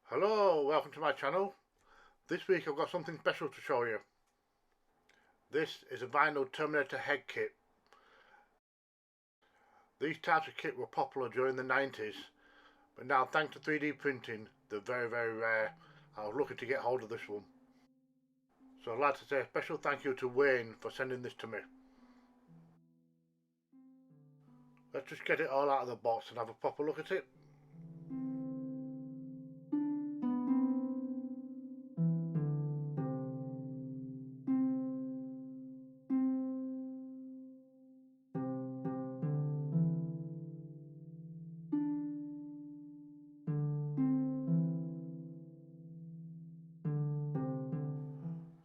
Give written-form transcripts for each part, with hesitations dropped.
Hello, welcome to my channel. This week I've got something special to show you. This is a vinyl Terminator Head Kit. These types of kit were popular during the 90s, but now thanks to 3D printing they're very rare. I was lucky to get hold of this one. So I'd like to say a special thank you to Wayne for sending this to me. Let's just get it all out of the box and have a proper look at it.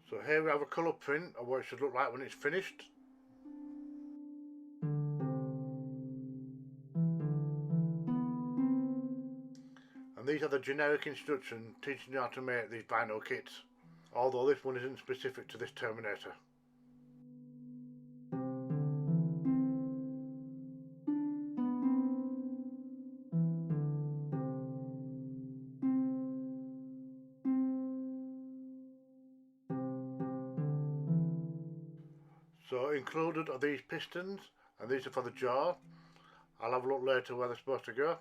So here we have a colour print of what it should look like when it's finished. And these are the generic instructions teaching you how to make these vinyl kits, although this one isn't specific to this Terminator. So included are these pistons, and these are for the jaw. I'll have a look later where they're supposed to go.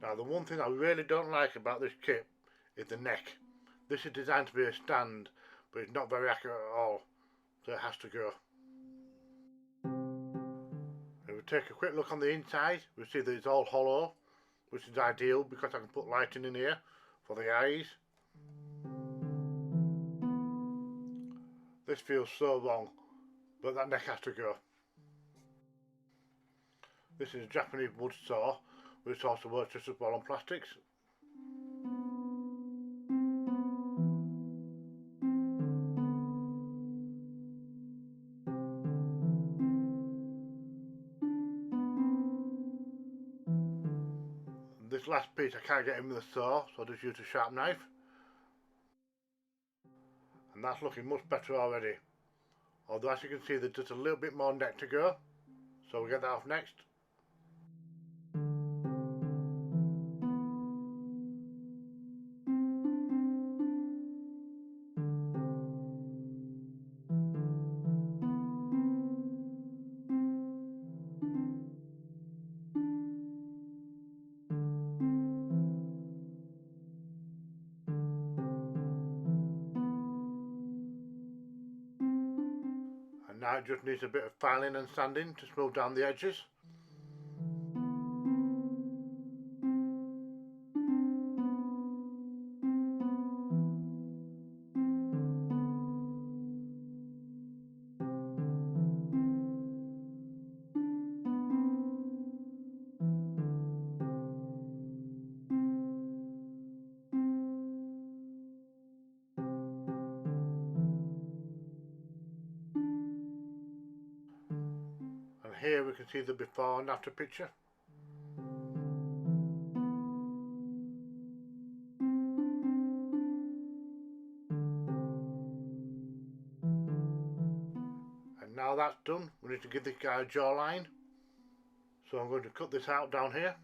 Now the one thing I really don't like about this kit is the neck. This is designed to be a stand, but it's not very accurate at all, so it has to go. If we take a quick look on the inside, we see that it's all hollow, which is ideal because I can put lighting in here for the eyes. This feels so wrong, but that neck has to go. This is a Japanese wood saw, which also works just as well on plastics. This last piece I can't get in with the saw, so I just use a sharp knife. And that's looking much better already. Although as you can see there's just a little bit more neck to go, so we'll get that off next. And now it just needs a bit of filing and sanding to smooth down the edges. And here we can see the before and after picture. And now that's done, we need to give this guy a jawline. So I'm going to cut this out down here.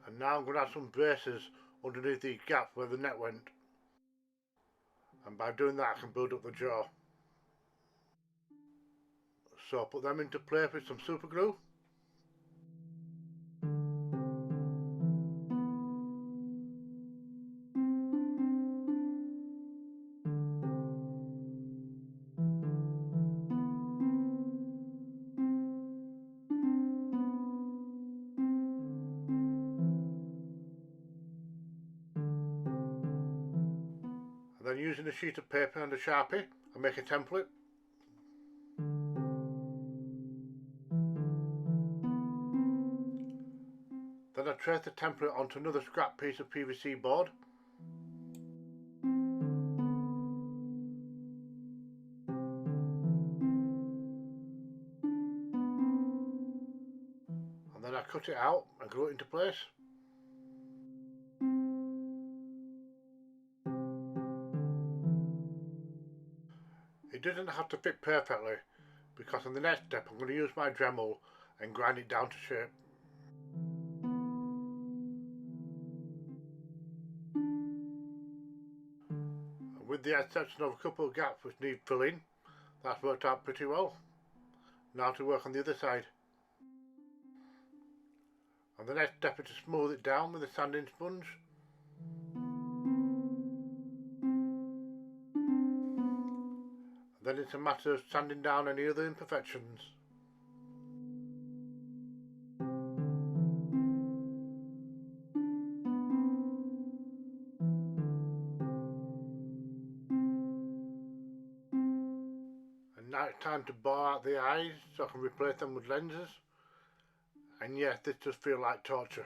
And now I'm going to add some braces underneath these gaps where the neck went. And by doing that I can build up the jaw. So I'll put them into place with some super glue. And then using a sheet of paper and a Sharpie, I make a template. Then I trace the template onto another scrap piece of PVC board. And then I cut cut it out and glue it into place. It doesn't have to fit perfectly, because on the next step I'm going to use my Dremel and grind it down to shape. And with the exception of a couple of gaps which need filling, that's worked out pretty well. Now to work on the other side. And the next step is to smooth it down with a sanding sponge. And then it's a matter of sanding down any other imperfections. And now it's time to bar out the eyes so I can replace them with lenses. And yes, this does feel like torture.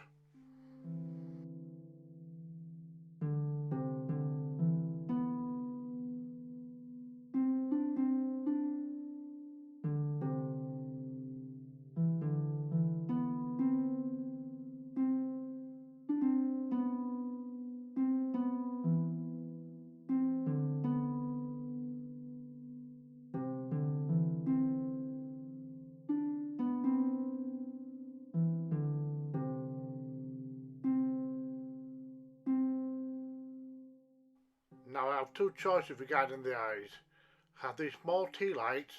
Now I have two choices regarding the eyes. I have these small tea lights,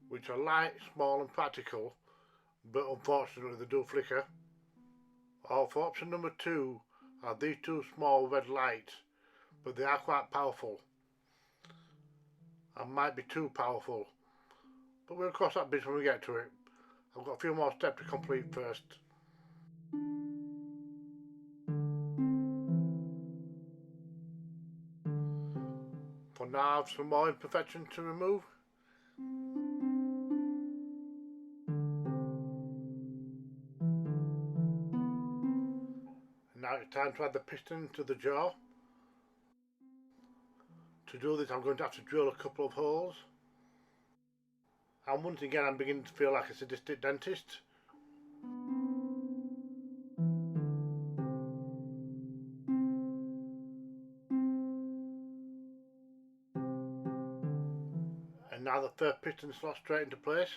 which are light, small and practical, but unfortunately they do flicker. Or for option number 2, I have these two small red lights, but they are quite powerful. And might be too powerful, but we'll cross that bridge when we get to it. I've got a few more steps to complete first. For now I have some more imperfections to remove. And now it's time to add the piston to the jaw. To do this I'm going to have to drill a couple of holes. And once again I'm beginning to feel like a sadistic dentist. And now the third piston slots straight into place.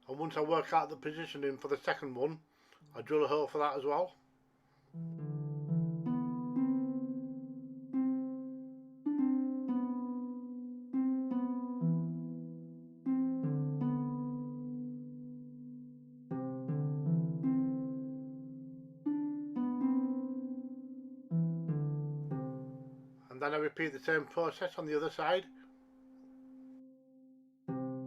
And once I work out the positioning for the second one, I drill a hole for that as well. And then I repeat the same process on the other side. And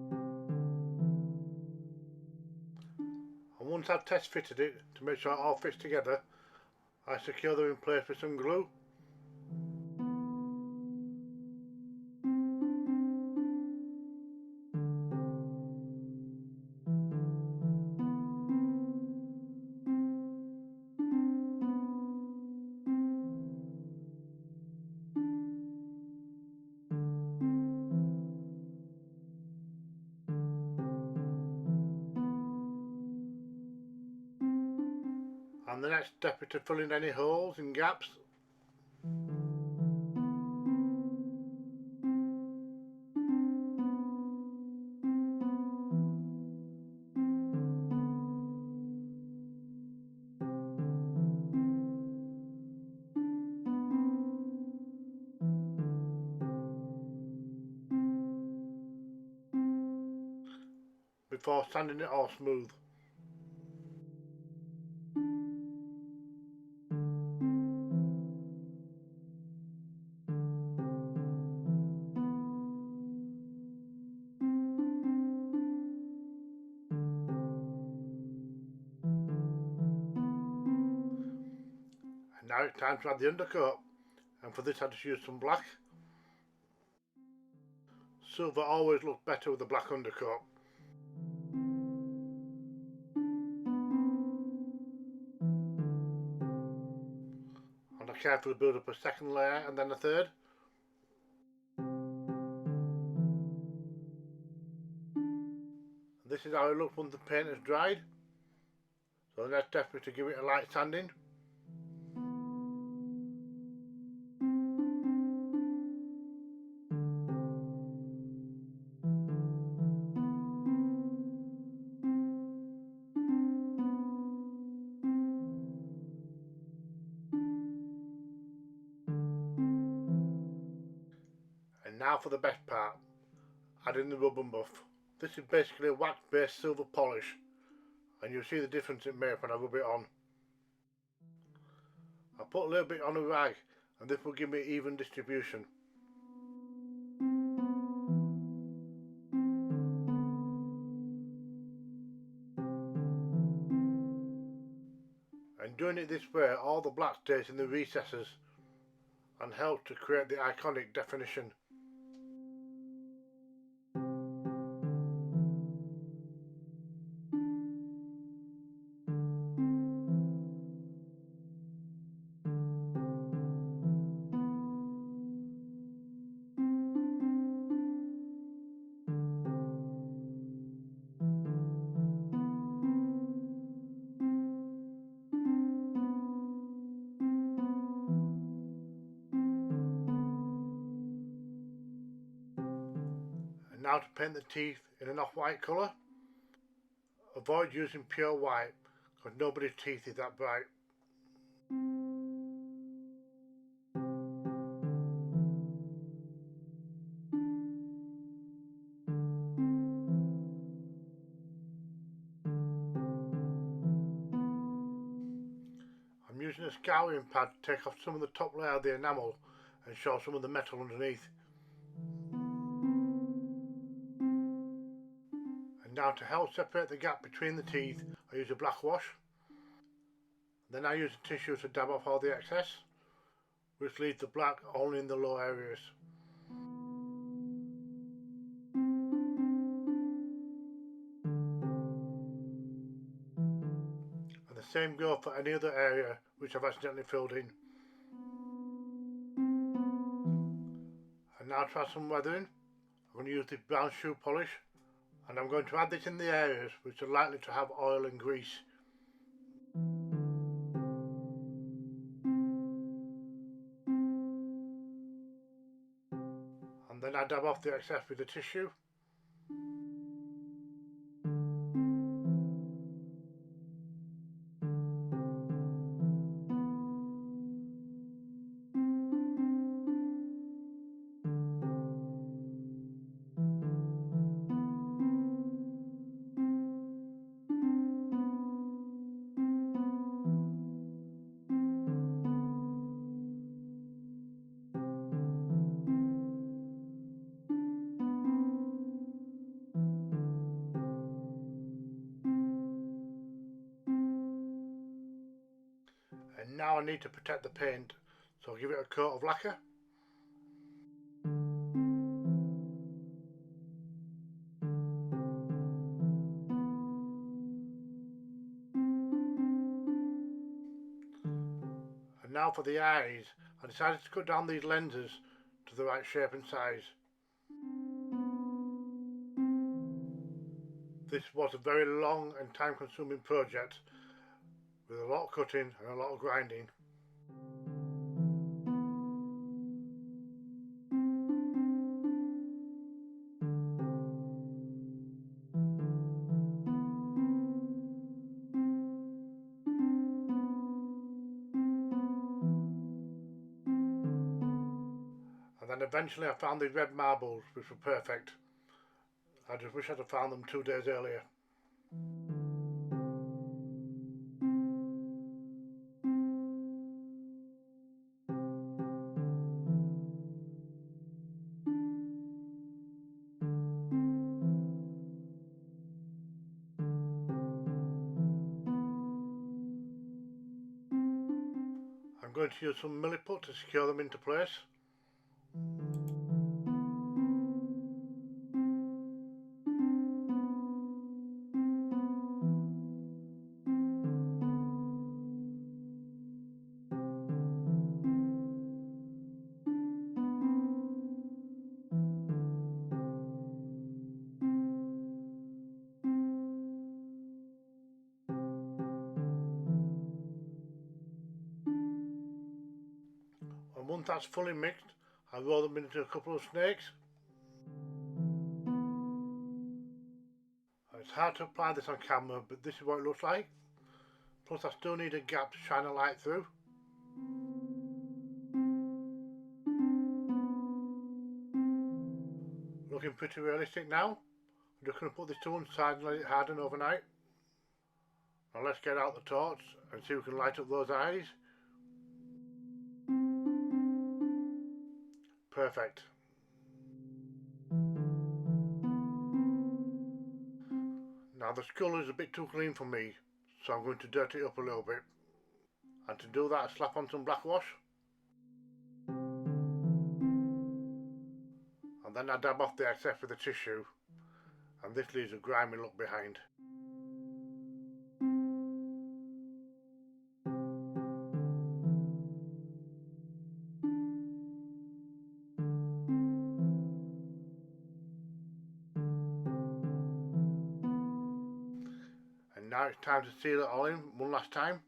once I've test fitted it to make sure it all fits together, I secure them in place with some glue. And the next step is to fill in any holes and gaps. Before sanding it all smooth. And now it's time to add the undercoat, and for this I just used some black. Silver always looks better with a black undercoat. And I carefully build up a second layer and then a third. This is how it looks once the paint has dried. So that's definitely to give it a light sanding. And now for the best part, adding the rub and buff. This is basically a wax based silver polish, and you'll see the difference it makes when I rub it on. I put a little bit on a rag, and this will give me even distribution. And doing it this way, all the black stays in the recesses and helps to create the iconic definition. And now to paint the teeth in an off-white colour. Avoid using pure white because nobody's teeth is that bright. I'm using a scouring pad to take off some of the top layer of the enamel and show some of the metal underneath. And now to help separate the gap between the teeth, I use a black wash. Then I use a tissue to dab off all the excess, which leaves the black only in the low areas. And the same goes for any other area which I've accidentally filled in. And now to add some weathering, I'm going to use this brown shoe polish, and I'm going to add this in the areas which are likely to have oil and grease. And then I dab off the excess with the tissue. And now I need to protect the paint, so I'll give it a coat of lacquer. And now for the eyes, I decided to cut down these lenses to the right shape and size. This was a very long and time consuming project with a lot of cutting and a lot of grinding. And then eventually I found these red marbles which were perfect. I just wish I'd have found them 2 days earlier. I'm going to use some milliput to secure them into place. Once that's fully mixed, I'll roll them into a couple of snakes. It's hard to apply this on camera, but this is what it looks like. Plus I still need a gap to shine a light through. Looking pretty realistic now. I'm just going to put this to one side and let it harden overnight. Now let's get out the torch and see if we can light up those eyes. Perfect. Now the skull is a bit too clean for me, so I'm going to dirty it up a little bit. And to do that I slap on some black wash. And then I dab off the excess with a tissue, and this leaves a grimy look behind. And now it's time to seal it all in one last time.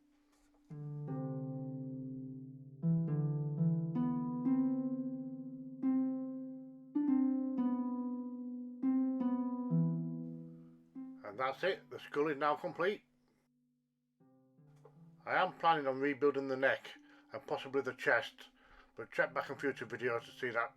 And that's it, the skull is now complete. I am planning on rebuilding the neck and possibly the chest, but check back in future videos to see that.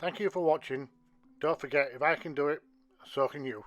Thank you for watching. Don't forget, if I can do it, so can you.